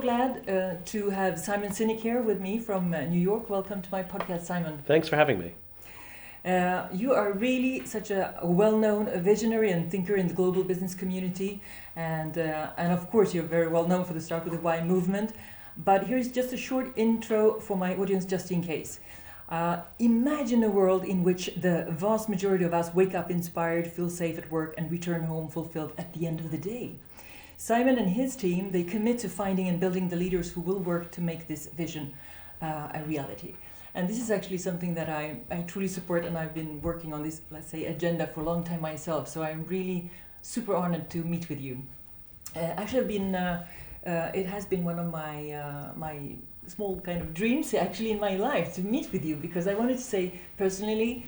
glad to have Simon Sinek here with me from New York. Welcome to my podcast, Simon. Thanks for having me. You are really such a well-known visionary and thinker in the global business community, and of course you're very well known for the Start with the Why movement. But here's just a short intro for my audience, just in case. Imagine a world in which the vast majority of us wake up inspired, feel safe at work, and return home fulfilled at the end of the day. Simon and his team, they commit to finding and building the leaders who will work to make this vision a reality. And this is actually something that I truly support, and I've been working on this, let's say, agenda for a long time myself. So I'm really super honored to meet with you. Actually, it has been one of my small kind of dreams actually in my life to meet with you, because I wanted to say personally,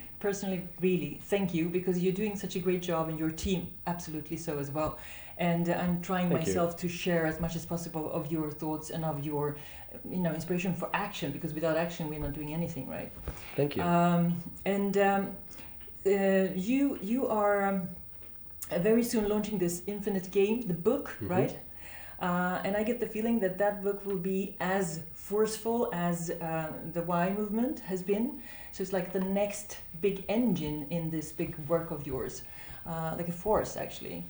really thank you, because you're doing such a great job, and your team absolutely so as well. And I'm trying myself to share as much as possible of your thoughts and of your, inspiration for action, because without action we're not doing anything, right? Thank you. You are very soon launching this Infinite Game, the book, Mm-hmm. right? And I get the feeling that book will be as forceful as the Why movement has been. So it's like the next big engine in this big work of yours, like a force actually.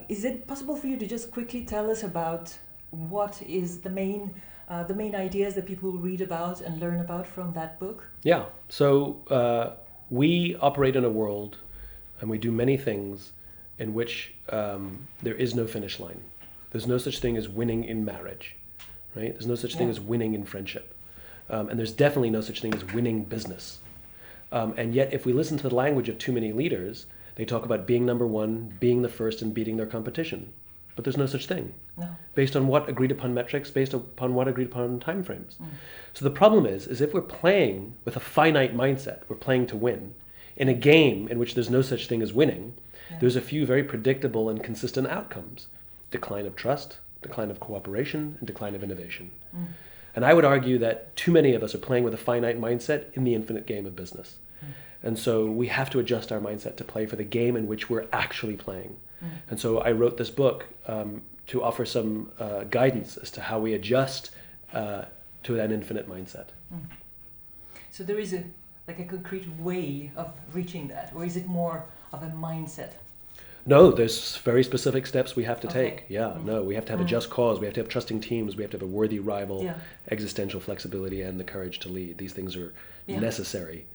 Is it possible for you to just quickly tell us about what is the main ideas that people will read about and learn about from that book? Yeah. So we operate in a world, and we do many things in which there is no finish line. There's no such thing as winning in marriage, right? There's no such thing as winning in friendship. And there's definitely no such thing as winning business. And yet, if we listen to the language of too many leaders, they talk about being number one, being the first, and beating their competition. But there's no such thing. No. Based on what agreed upon metrics, based upon what agreed upon timeframes. So the problem is if we're playing with a finite mindset, we're playing to win, in a game in which there's no such thing as winning, there's a few very predictable and consistent outcomes. Decline of trust, decline of cooperation, and decline of innovation. And I would argue that too many of us are playing with a finite mindset in the infinite game of business. And so we have to adjust our mindset to play for the game in which we're actually playing. And so I wrote this book to offer some guidance as to how we adjust to that infinite mindset. So there is a concrete way of reaching that, or is it more of a mindset? No, there's very specific steps we have to take. Okay. No, we have to have a just cause. We have to have trusting teams. We have to have a worthy rival, existential flexibility, and the courage to lead. These things are necessary.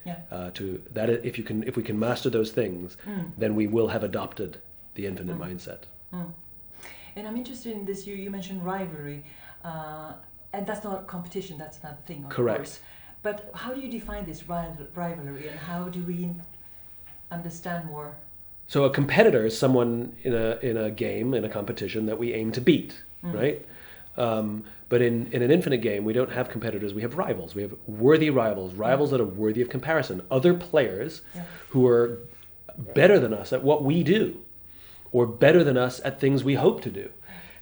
To that. If we can master those things, then we will have adopted the infinite mindset. And I'm interested in this. You mentioned rivalry, and that's not competition. That's another thing, of Correct. course. But how do you define this rivalry, and how do we understand more? So a competitor is someone in a game, in a competition that we aim to beat, right? But in an infinite game, we don't have competitors, we have rivals. We have worthy rivals that are worthy of comparison. Other players who are better than us at what we do, or better than us at things we hope to do.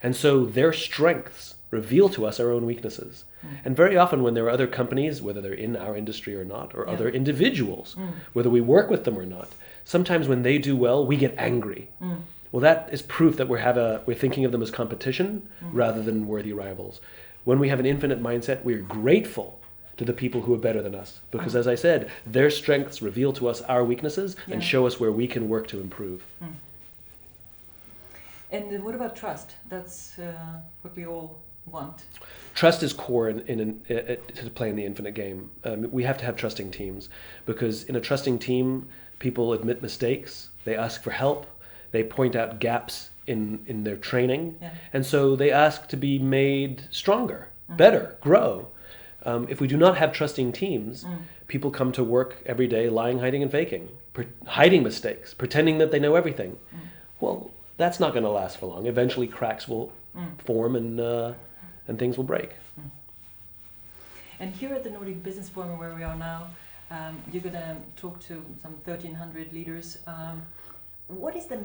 And so their strengths reveal to us our own weaknesses. And very often when there are other companies, whether they're in our industry or not, or other individuals, whether we work with them or not, sometimes when they do well, we get angry. Well, that is proof that we're thinking of them as competition rather than worthy rivals. When we have an infinite mindset, we're grateful to the people who are better than us. Because as I said, their strengths reveal to us our weaknesses and show us where we can work to improve. And what about trust? That's what we all want. Trust is core to play in the infinite game. We have to have trusting teams, because in a trusting team, people admit mistakes, they ask for help, they point out gaps in their training, and so they ask to be made stronger, better, grow. If we do not have trusting teams, people come to work every day lying, hiding, and faking, hiding mistakes, pretending that they know everything. Well, that's not going to last for long. Eventually cracks will form and things will break. And here at the Nordic Business Forum, where we are now, you're going to talk to some 1,300 leaders. What is the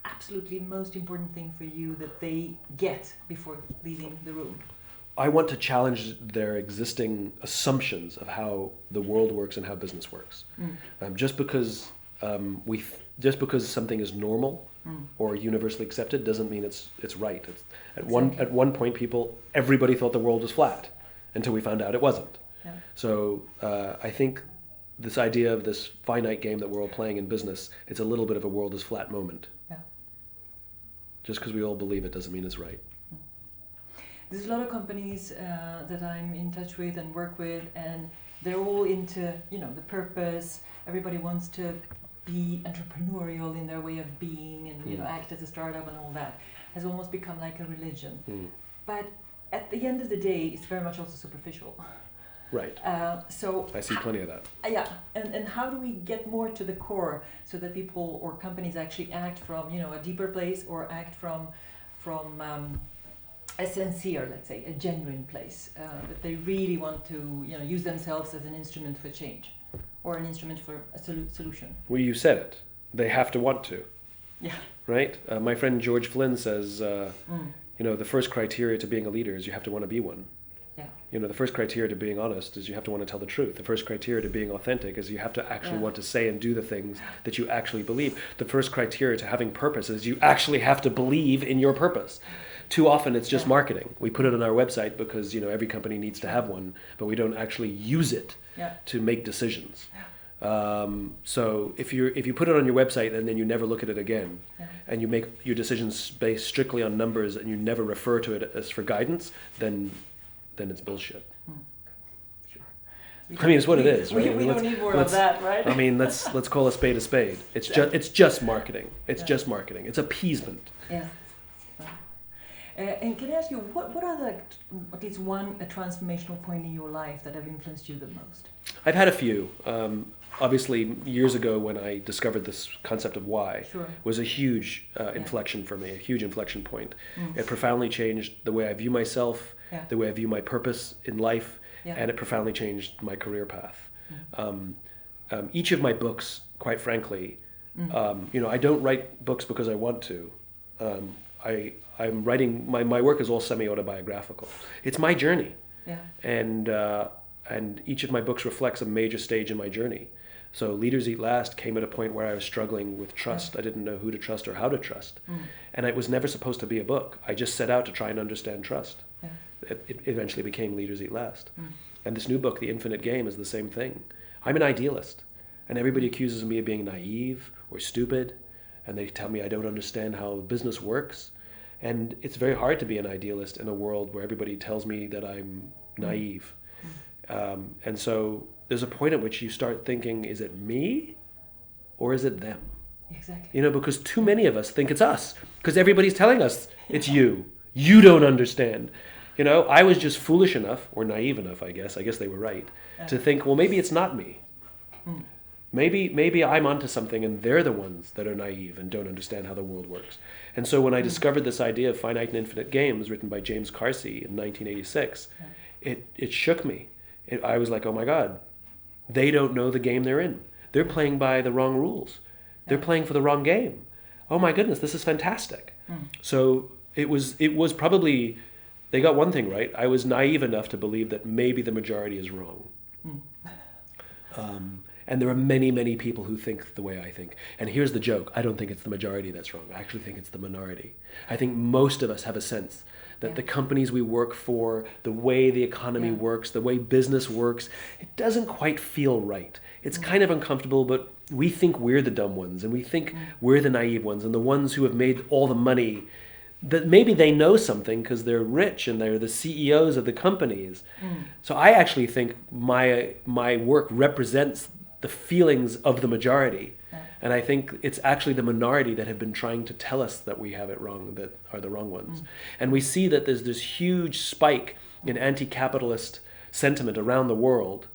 absolutely most important thing for you that they get before leaving the room? I want to challenge their existing assumptions of how the world works and how business works. Just because something is normal or universally accepted doesn't mean it's right. Exactly. At one point, everybody thought the world was flat until we found out it wasn't. Yeah. So I think this idea of this finite game that we're all playing in business, it's a little bit of a world is flat moment. Yeah. Just because we all believe it doesn't mean it's right. There's a lot of companies that I'm in touch with and work with, and they're all into, the purpose. Everybody wants to be entrepreneurial in their way of being and, act as a startup and all that. Has almost become like a religion. But at the end of the day, it's very much also superficial. Right. So I see plenty of that. Yeah, and how do we get more to the core so that people or companies actually act from, a deeper place, or act from a sincere, let's say, a genuine place, that they really want to, use themselves as an instrument for change, or an instrument for a solution. Well, you said it. They have to want to. Yeah. Right? My friend George Flynn says, the first criteria to being a leader is you have to want to be one. Yeah. The first criteria to being honest is you have to want to tell the truth. The first criteria to being authentic is you have to actually want to say and do the things that you actually believe. The first criteria to having purpose is you actually have to believe in your purpose. Too often it's just marketing. We put it on our website because, every company needs to have one, but we don't actually use it to make decisions. So if you put it on your website and then you never look at it again, and you make your decisions based strictly on numbers and you never refer to it as for guidance, then it's bullshit. Sure. I mean, it's what it is, right? We don't need more of that, right? I mean, let's call a spade a spade. It's just marketing. It's just marketing. It's appeasement. Yeah. And can I ask you, what are at least one transformational point in your life that have influenced you the most? I've had a few. Obviously, years ago when I discovered this concept of why, was a huge inflection for me, a huge inflection point. It profoundly changed the way I view myself, the way I view my purpose in life, and it profoundly changed my career path. Each of my books, quite frankly, I don't write books because I want to. I'm writing, my work is all semi-autobiographical. It's my journey. Yeah. And each of my books reflects a major stage in my journey. So Leaders Eat Last came at a point where I was struggling with trust. I didn't know who to trust or how to trust. And it was never supposed to be a book. I just set out to try and understand trust. Yeah. It eventually became Leaders Eat Last. And this new book, The Infinite Game, is the same thing. I'm an idealist. And everybody accuses me of being naive or stupid. And they tell me I don't understand how business works. And it's very hard to be an idealist in a world where everybody tells me that I'm naive. And so there's a point at which you start thinking, is it me or is it them? Exactly. Because too many of us think it's us, because everybody's telling us it's you. You don't understand. I was just foolish enough, or naive enough, I guess they were right, to think, well, maybe it's not me. Maybe I'm onto something and they're the ones that are naive and don't understand how the world works. And so when I discovered this idea of finite and infinite games written by James Carsey in 1986, it shook me. I was like, oh my God, they don't know the game they're in. They're playing by the wrong rules. They're playing for the wrong game. Oh my goodness, this is fantastic. So it was probably, they got one thing right. I was naive enough to believe that maybe the majority is wrong. And there are many, many people who think the way I think. And here's the joke. I don't think it's the majority that's wrong. I actually think it's the minority. I think most of us have a sense that the companies we work for, the way the economy works, the way business works, it doesn't quite feel right. It's kind of uncomfortable, but we think we're the dumb ones, and we think we're the naive ones, and the ones who have made all the money, that maybe they know something because they're rich and they're the CEOs of the companies. So I actually think my work represents the feelings of the majority. And I think it's actually the minority that have been trying to tell us that we have it wrong, that are the wrong ones. And we see that there's this huge spike in anti-capitalist sentiment around the world.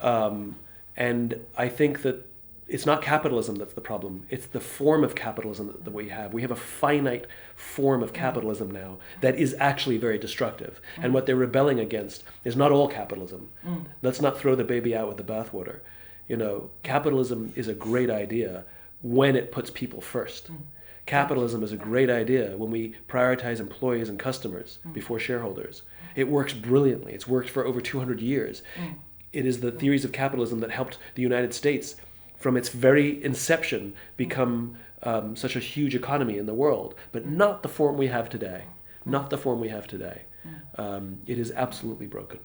And I think that it's not capitalism that's the problem. It's the form of capitalism that we have. We have a finite form of capitalism now that is actually very destructive. And what they're rebelling against is not all capitalism. Let's not throw the baby out with the bathwater. Capitalism is a great idea when it puts people first. Capitalism is a great idea when we prioritize employees and customers before shareholders. It works brilliantly. It's worked for over 200 years. It is the theories of capitalism that helped the United States from its very inception become such a huge economy in the world, but not the form we have today. Not the form we have today. It is absolutely broken.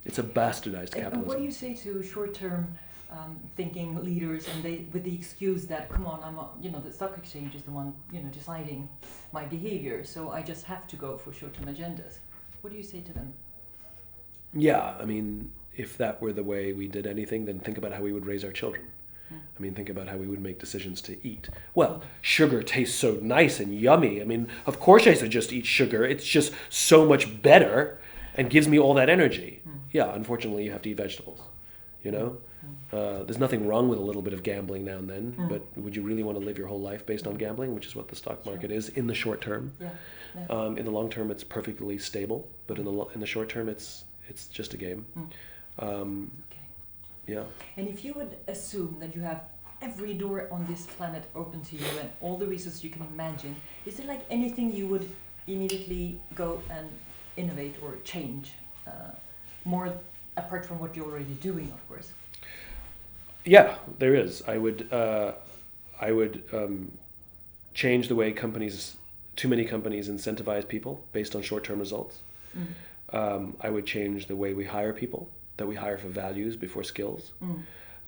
It's a bastardized capitalism. And what do you say to short-term thinking leaders, and they with the excuse that, come on, the stock exchange is the one deciding my behavior, so I just have to go for short-term agendas? What do you say to them? Yeah, I mean, if that were the way we did anything, then think about how we would raise our children. I mean, think about how we would make decisions to eat. Well, sugar tastes so nice and yummy. I mean, of course I should just eat sugar. It's just so much better and gives me all that energy. Yeah, unfortunately, you have to eat vegetables, There's nothing wrong with a little bit of gambling now and then, but would you really want to live your whole life based on gambling, which is what the stock market is in the short term? Yeah. In the long term, it's perfectly stable, but in the short term, it's just a game. Yeah. And if you would assume that you have every door on this planet open to you and all the resources you can imagine, is there like anything you would immediately go and innovate or change, more apart from what you're already doing, of course? Yeah, there is. I would change the way too many companies incentivize people based on short-term results. I would change the way we hire people, that we hire for values before skills.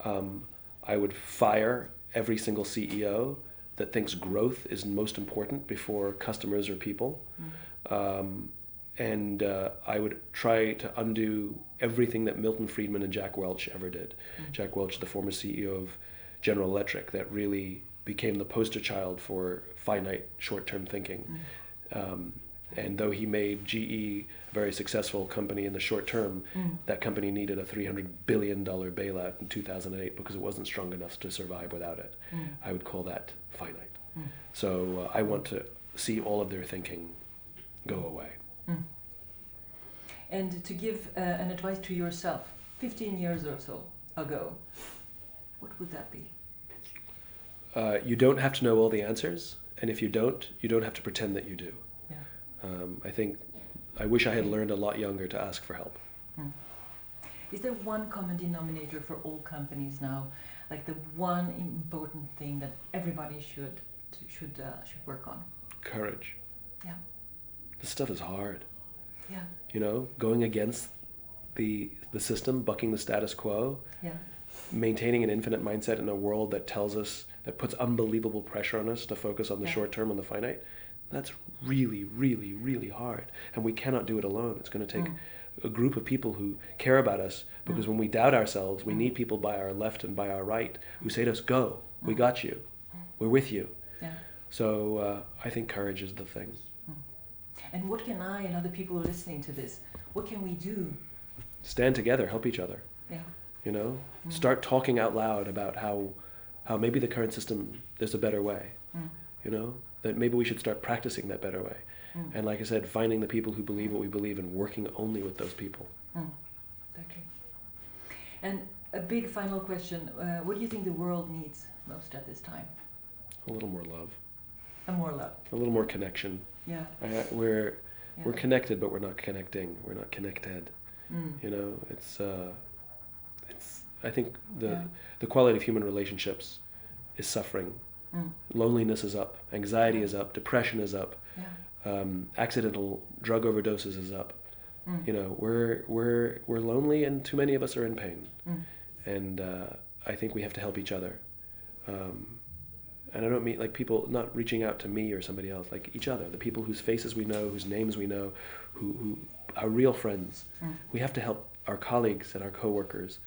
I would fire every single CEO that thinks growth is most important before customers or people. And I would try to undo everything that Milton Friedman and Jack Welch ever did. Jack Welch, the former CEO of General Electric, that really became the poster child for finite short-term thinking. And though he made GE a very successful company in the short term, that company needed a $300 billion bailout in 2008 because it wasn't strong enough to survive without it. I would call that finite. So I want to see all of their thinking go away. And to give an advice to yourself 15 years or so ago, what would that be? You don't have to know all the answers, and if you don't have to pretend that you do. I wish I had learned a lot younger to ask for help. Is there one common denominator for all companies now, like the one important thing that everybody should work on? Courage. Yeah. This stuff is hard. Yeah. Going against the system, bucking the status quo. Yeah. Maintaining an infinite mindset in a world that puts unbelievable pressure on us to focus on the short term, on the finite. That's really, really, really hard. And we cannot do it alone. It's going to take a group of people who care about us, because when we doubt ourselves, we need people by our left and by our right who say to us, go, we got you, we're with you. Yeah. So I think courage is the thing. And what can I and other people listening to this, what can we do? Stand together, help each other. Yeah. Start talking out loud about how maybe the current system, there's a better way. That maybe we should start practicing that better way. And like I said, finding the people who believe what we believe and working only with those people. Exactly. And a big final question, what do you think the world needs most at this time? A little more love. And more love. A little more connection. Yeah. We're connected, but we're not connecting. We're not connected. I think the quality of human relationships is suffering. Loneliness is up, anxiety is up, depression is up, accidental drug overdoses is up. We're lonely, and too many of us are in pain. And I think we have to help each other. And I don't mean like people not reaching out to me or somebody else, like each other, the people whose faces we know, whose names we know, who are real friends. We have to help our colleagues and our coworkers.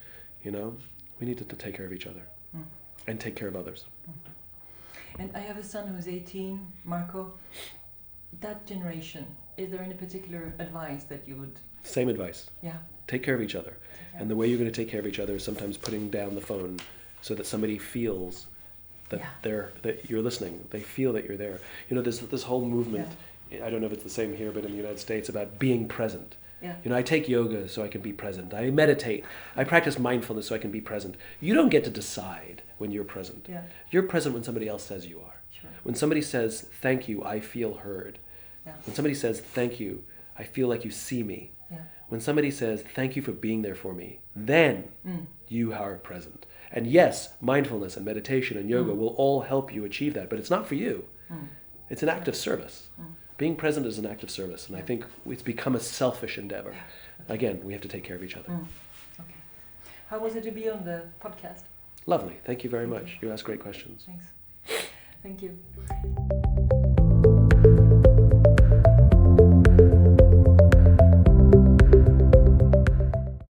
We need to take care of each other and take care of others. And I have a son who's 18, Marco. That generation, is there any particular advice that you would... Same advice. Yeah. Take care of each other. And the way you're going to take care of each other is sometimes putting down the phone so that somebody feels that that you're listening. They feel that you're there. There's this whole movement, I don't know if it's the same here, but in the United States, about being present. Yeah. I take yoga so I can be present. I meditate. I practice mindfulness so I can be present. You don't get to decide when you're present. Yeah. You're present when somebody else says you are. Sure. When somebody says, thank you, I feel heard. Yeah. When somebody says, thank you, I feel like you see me. Yeah. when somebody says, thank you for being there for me, then you are present. And yes, mindfulness and meditation and yoga will all help you achieve that, but it's not for you. It's an act of service. Being present is an act of service, and I think it's become a selfish endeavor. Again, we have to take care of each other. Okay. How was it to be on the podcast? Lovely. Thank you very much. You asked great questions. Thanks. Thank you.